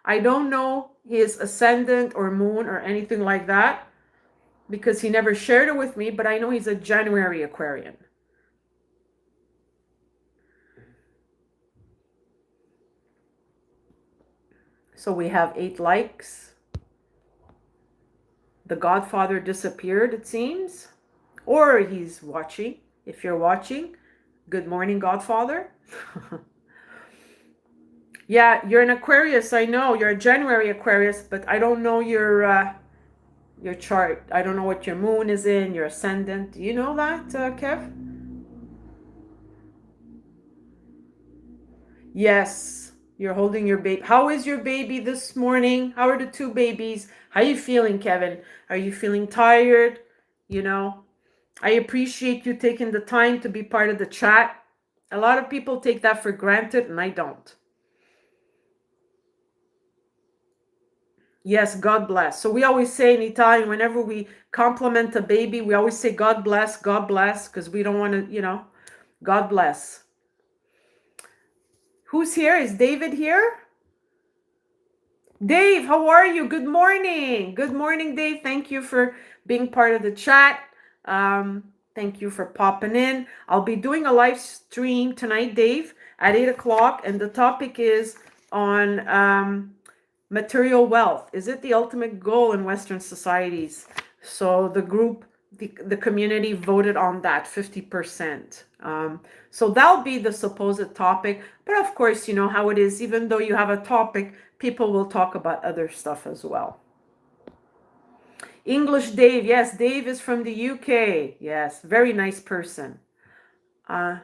I don't know his ascendant or moon or anything like that because he never shared it with me, but I know he's a January Aquarian. So we have 8 likes. The Godfather disappeared, it seems. Or he's watching. If you're watching, good morning, Godfather. Yeah, you're an Aquarius. I know you're a January Aquarius, but I don't know your chart. I don't know what your moon is in, your ascendant. Do you know that, Kev? Yes. You're holding your baby. How is your baby this morning? How are the two babies? How are you feeling, Kevin? Are you feeling tired? You know, I appreciate you taking the time to be part of the chat. A lot of people take that for granted, and I don't. Yes, God bless. So we always say in Italian, whenever we compliment a baby, we always say God bless, because we don't want to, God bless. Who's here? Is David here? Dave, how are you? Good morning. Good morning, Dave. Thank you for being part of the chat. Thank you for popping in. I'll be doing a live stream tonight, Dave, at 8 o'clock, and the topic is on material wealth. Is it the ultimate goal in Western societies? So the group, the community voted on that 50%. So that'll be the supposed topic. But of course, you know how it is. Even though you have a topic, people will talk about other stuff as well. English Dave. Yes, Dave is from the UK. Yes, very nice person. I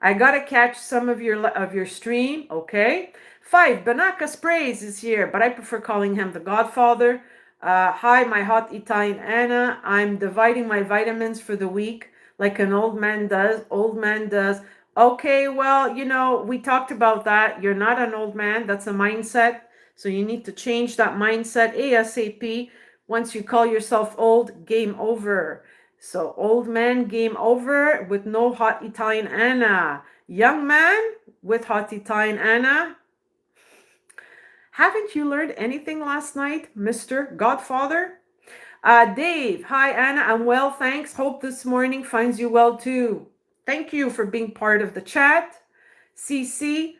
gotta catch some of your stream, okay? 5, Banaka Sprays is here, but I prefer calling him the Godfather. Hi, my hot Italian Anna. I'm dividing my vitamins for the week like an old man does. Old man does. Okay, well, we talked about that. You're not an old man. That's a mindset. So you need to change that mindset ASAP. Once you call yourself old, game over. So old man, game over with no hot Italian Anna. Young man with hot Italian Anna. Haven't you learned anything last night, Mr. Godfather? Dave, hi Anna, I'm well, thanks. Hope this morning finds you well too. Thank you for being part of the chat. CC,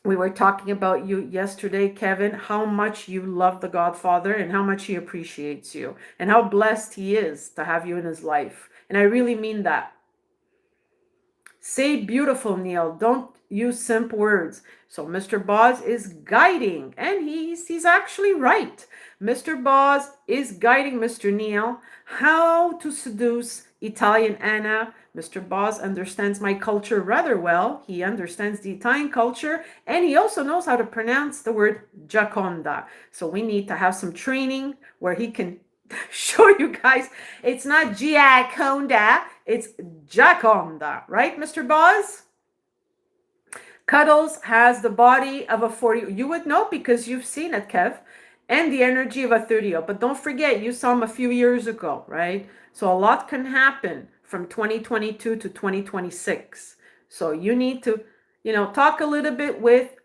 we were talking about you yesterday, Kevin, how much you love the Godfather and how much he appreciates you and how blessed he is to have you in his life. And I really mean that. Say beautiful, Neil. Don't use simple words. So Mr. Boz is guiding, and he's actually right. Mr. Boz is guiding Mr. Neil how to seduce Italian Anna. Mr. Boz understands my culture rather well. He understands the Italian culture, and he also knows how to pronounce the word Giaconda. So we need to have some training where he can show you guys it's not Giaconda, it's Giaconda, right, Mr. Boz? Cuddles has the body of a 40. You would know because you've seen it, Kev, and the energy of a 30. But don't forget, you saw him a few years ago, right? So a lot can happen from 2022 to 2026. So you need to, talk a little bit with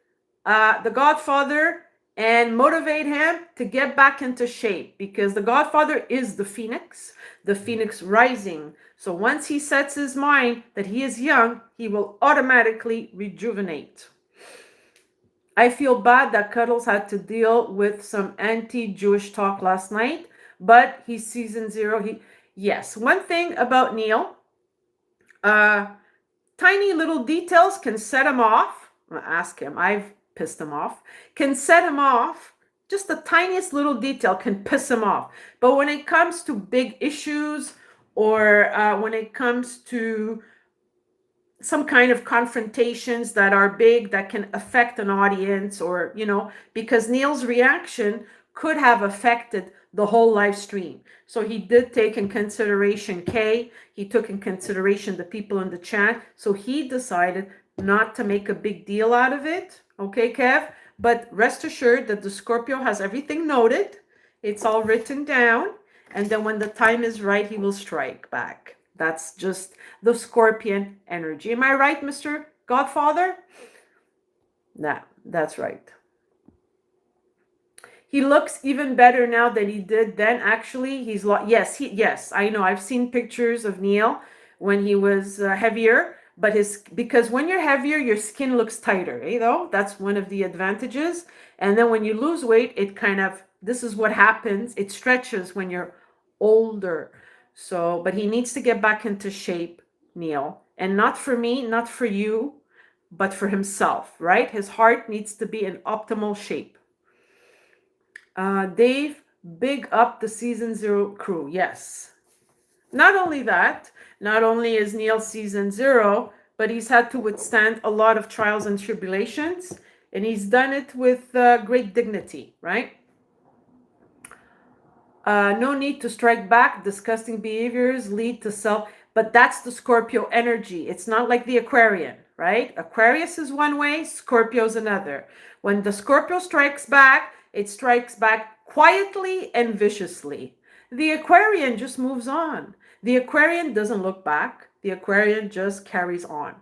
the Godfather and motivate him to get back into shape, because the Godfather is the phoenix rising. So once he sets his mind that he is young, he will automatically rejuvenate. I feel bad that Cuddles had to deal with some anti-Jewish talk last night, but he's season 0. Yes, one thing about Neil, tiny little details can set him off. I'm gonna ask him. I've pissed him off. Can set him off. Just the tiniest little detail can piss him off. But when it comes to big issues, or when it comes to some kind of confrontations that are big, that can affect an audience, or, because Neil's reaction could have affected the whole live stream. So he did take in consideration Kay. He took in consideration the people in the chat. So he decided not to make a big deal out of it. Okay, Kev? But rest assured that the Scorpio has everything noted. It's all written down. And then when the time is right, he will strike back. That's just the Scorpion energy. Am I right, Mr. Godfather? Nah, that's right. He looks even better now than he did then. Actually, yes, I know. I've seen pictures of Neil when he was heavier, but because when you're heavier, your skin looks tighter, though. That's one of the advantages. And then when you lose weight, this is what happens. It stretches when you're older. So, but he needs to get back into shape, Neil. And not for me, not for you, but for himself, right? His heart needs to be in optimal shape. Dave, big up the season 0 crew. Yes. Not only that, not only is Neil season 0, but he's had to withstand a lot of trials and tribulations, and he's done it with great dignity, right? No need to strike back. Disgusting behaviors lead to self, but that's the Scorpio energy. It's not like the Aquarian, right? Aquarius is one way, Scorpio's another. When the Scorpio strikes back, it strikes back quietly and viciously. The Aquarian just moves on. The Aquarian doesn't look back. The Aquarian just carries on.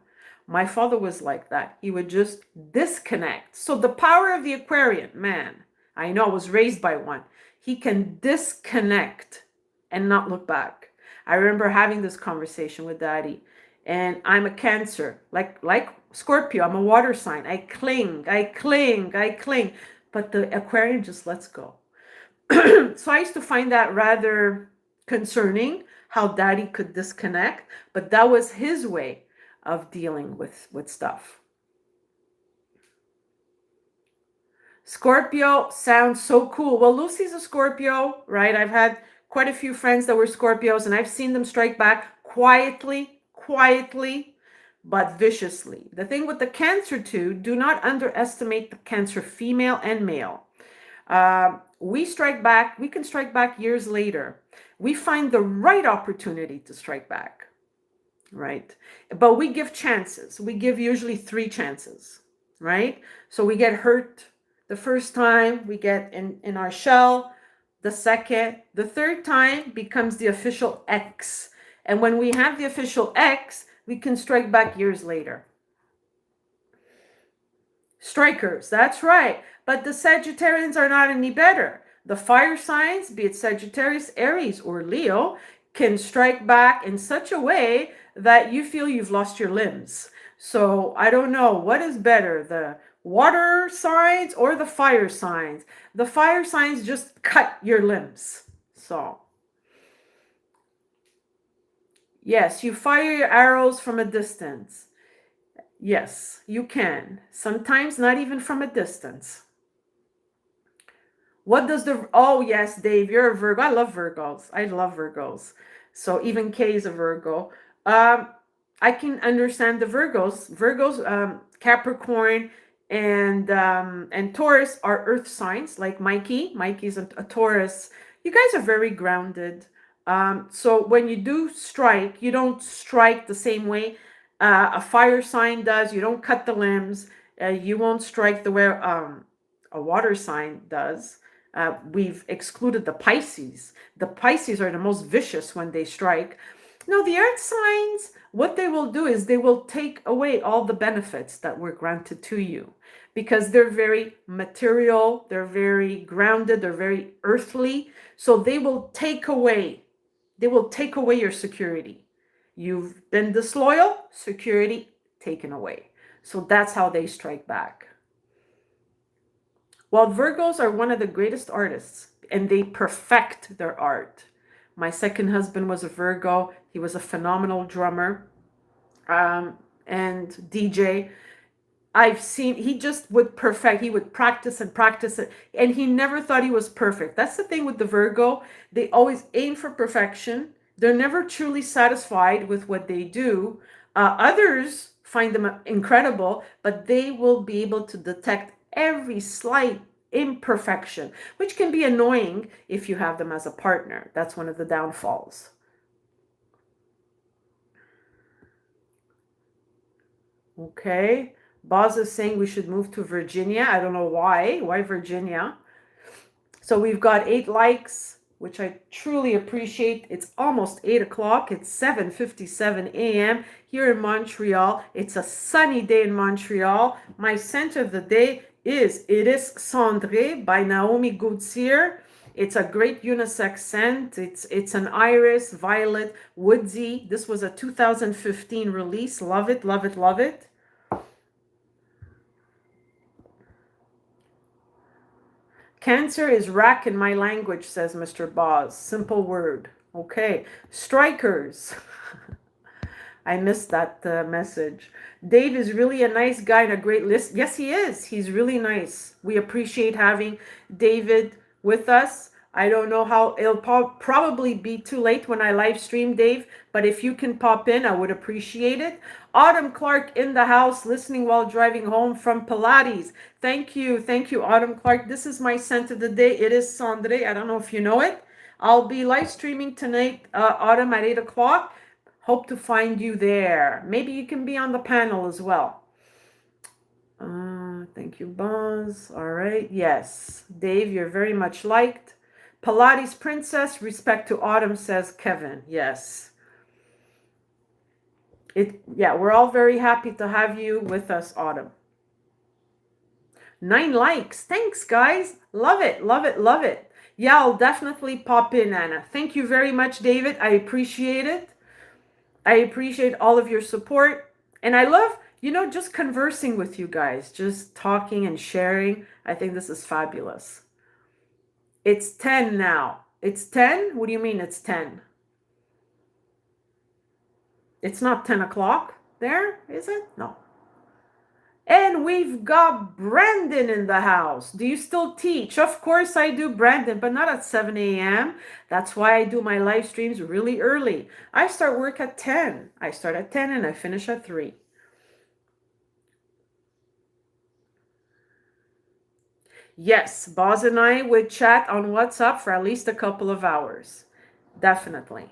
My father was like that. He would just disconnect. So the power of the Aquarian, man, I know I was raised by one. He can disconnect and not look back. I remember having this conversation with Daddy, and I'm a Cancer, like Scorpio. I'm a water sign. I cling, but the Aquarian just lets go. So I used to find that rather concerning how Daddy could disconnect, but that was his way of dealing with stuff. Scorpio sounds so cool. Well, Lucy's a Scorpio, right? I've had quite a few friends that were Scorpios, and I've seen them strike back quietly, but viciously. The thing with the Cancer too, do not underestimate the Cancer female and male. We can strike back years later. We find the right opportunity to strike back, right? But we give chances. We give usually 3 chances, right? So we get hurt the first time, we get in our shell, the second, the third time becomes the official X. And when we have the official X, we can strike back years later. Strikers, that's right. But the Sagittarians are not any better. The fire signs, be it Sagittarius, Aries, or Leo, can strike back in such a way that you feel you've lost your limbs. So I don't know, what is better, the water signs or the fire signs? The fire signs just cut your limbs. So yes, you fire your arrows from a distance. Yes, you can. Sometimes not even from a distance. What does oh yes, Dave, you're a Virgo. I love Virgos. So even Kay is a Virgo. I can understand the Virgos, Capricorn and Taurus are earth signs, like Mikey. Mikey's a Taurus. You guys are very grounded. So when you do strike, you don't strike the same way a fire sign does. You don't cut the limbs. You won't strike the way a water sign does. We've excluded the Pisces. The Pisces are the most vicious when they strike. No, the earth signs, what they will do is they will take away all the benefits that were granted to you, because they're very material, they're very grounded, they're very earthly. So they will take away your security. You've been disloyal, security taken away. So that's how they strike back. Well, Virgos are one of the greatest artists, and they perfect their art. My second husband was a Virgo. He was a phenomenal drummer and DJ. I've seen, he just would perfect. He would practice and practice it, and he never thought he was perfect. That's the thing with the Virgo. They always aim for perfection. They're never truly satisfied with what they do. Others find them incredible, but they will be able to detect every slight imperfection, which can be annoying if you have them as a partner. That's one of the downfalls. Okay. Boz is saying we should move to Virginia. I don't know why. Why Virginia? So we've got 8 likes, which I truly appreciate. It's almost 8 o'clock. It's 7:57 a.m. here in Montreal. It's a sunny day in Montreal. My scent of the day is Iris Cendré by Naomi Gauthier. It's a great unisex scent. It's an iris, violet, woodsy. This was a 2015 release. Love it, love it, love it. Cancer is rack in my language, says Mr. Boz. Simple word. Okay. Strikers. I missed that message. Dave is really a nice guy and a great list. Yes, he is. He's really nice. We appreciate having David with us. I don't know how, it'll probably be too late when I live stream, Dave, but if you can pop in, I would appreciate it. Autumn Clark in the house, listening while driving home from Pilates. Thank you, Autumn Clark. This is my scent of the day. It is Cendré. I don't know if you know it. I'll be live streaming tonight, Autumn, at 8 o'clock. Hope to find you there. Maybe you can be on the panel as well. Thank you, Buzz. All right. Yes. Dave, you're very much liked. Pilates Princess, respect to Autumn, says Kevin. Yes. Yeah, we're all very happy to have you with us, Autumn. 9 likes. Thanks, guys. Love it, love it, love it. Yeah, I'll definitely pop in, Anna. Thank you very much, David. I appreciate it. I appreciate all of your support. And I love, just conversing with you guys, just talking and sharing. I think this is fabulous. It's 10 now. It's 10? What do you mean it's 10? It's not 10 o'clock there, is it? No. And we've got Brandon in the house. Do you still teach? Of course I do, Brandon, but not at 7 a.m. That's why I do my live streams really early. I start work at 10. I start at 10 and I finish at 3. Yes, Boz and I would chat on WhatsApp for at least a couple of hours. Definitely.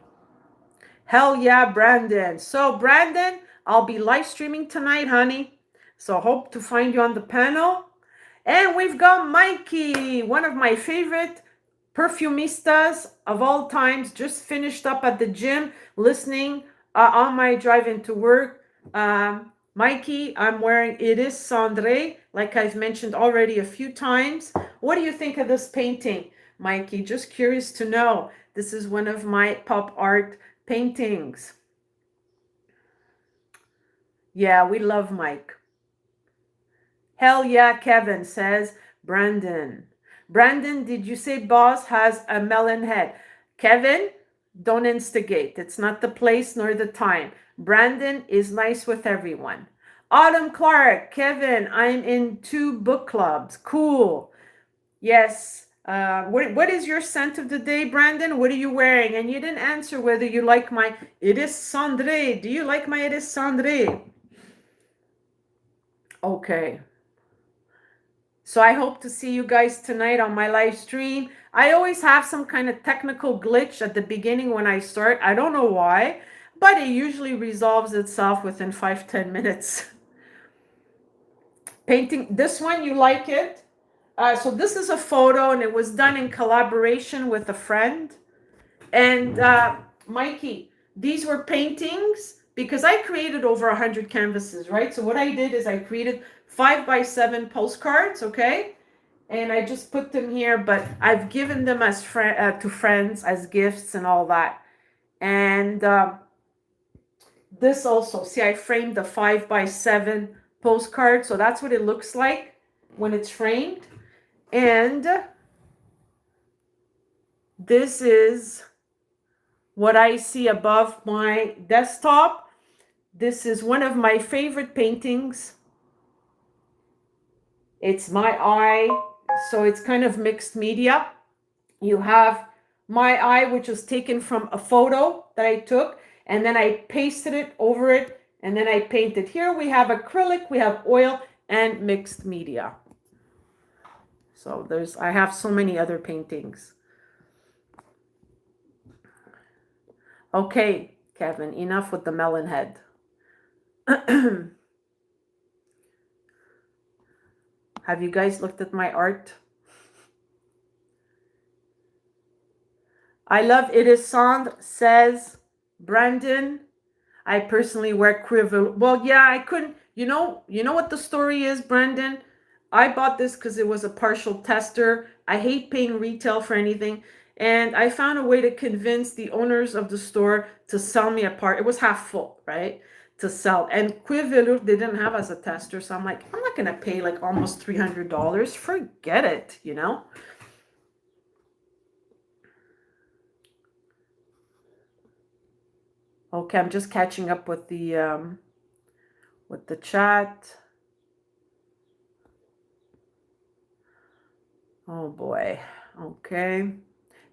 Hell yeah, Brandon. So, Brandon, I'll be live streaming tonight, honey. So, hope to find you on the panel. And we've got Mikey, one of my favorite perfumistas of all times, just finished up at the gym listening on my drive into work. Mikey, I'm wearing It Is Cendré, like I've mentioned already a few times. What do you think of this painting, Mikey? Just curious to know. This is one of my pop art paintings. Yeah, we love Mike. Hell yeah, Kevin, says Brandon. Brandon, did you say Boss has a melon head? Kevin, don't instigate. It's not the place nor the time. Brandon is nice with everyone. Autumn Clark, Kevin, I'm in 2 book clubs. Cool. Yes. What is your scent of the day, Brandon? What are you wearing? And you didn't answer whether you like my It Is Cendré. Do you like my It Is Cendré? Okay. So I hope to see you guys tonight on my live stream. I always have some kind of technical glitch at the beginning when I start. I don't know why, but it usually resolves itself within 5-10 minutes. Painting, this one, you like it? So this is a photo and it was done in collaboration with a friend. And Mikey, these were paintings because I created over 100 canvases, right? So what I did is I created 5x7 postcards, okay? And I just put them here, but I've given them as to friends as gifts and all that. And this also, see, I framed the 5x7 postcard, so that's what it looks like when it's framed. And this is what I see above my desktop. This is one of my favorite paintings. It's my eye, so it's kind of mixed media. You have my eye, which was taken from a photo that I took, and then I pasted it over it, and then I painted. Here we have acrylic, we have oil, and mixed media. So I have so many other paintings. Okay, Kevin, enough with the melon head. Have you guys looked at my art? I love It Is Cendre, says Brandon. I personally wear Quiver. Well, yeah, I couldn't. You know what the story is, Brandon? I bought this because it was a partial tester. I hate paying retail for anything. And I found a way to convince the owners of the store to sell me a part. It was half full, right? To sell. And Quiver they didn't have as a tester. So I'm like, I'm not going to pay like almost $300. Forget it, Okay, I'm just catching up with the chat. Oh boy. Okay.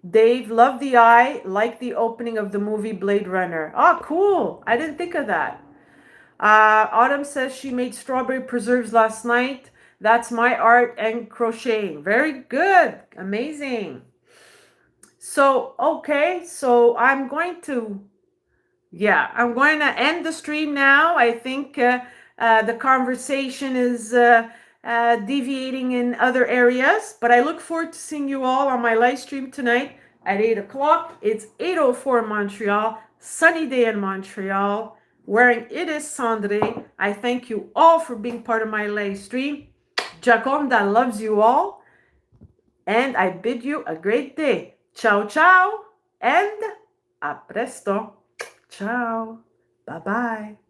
Dave, love the eye, like the opening of the movie Blade Runner. Oh, cool. I didn't think of that. Autumn says she made strawberry preserves last night. That's my art and crocheting. Very good. Amazing. So, okay. So I'm going to end the stream now. I think the conversation is deviating in other areas, but I look forward to seeing you all on my live stream tonight at 8 o'clock. It's 8:04 in Montreal, sunny day in Montreal, wearing It is Cendré. I thank you all for being part of my live stream. Giaconda loves you all, and I bid you a great day. Ciao, ciao, and a presto. Ciao. Bye bye.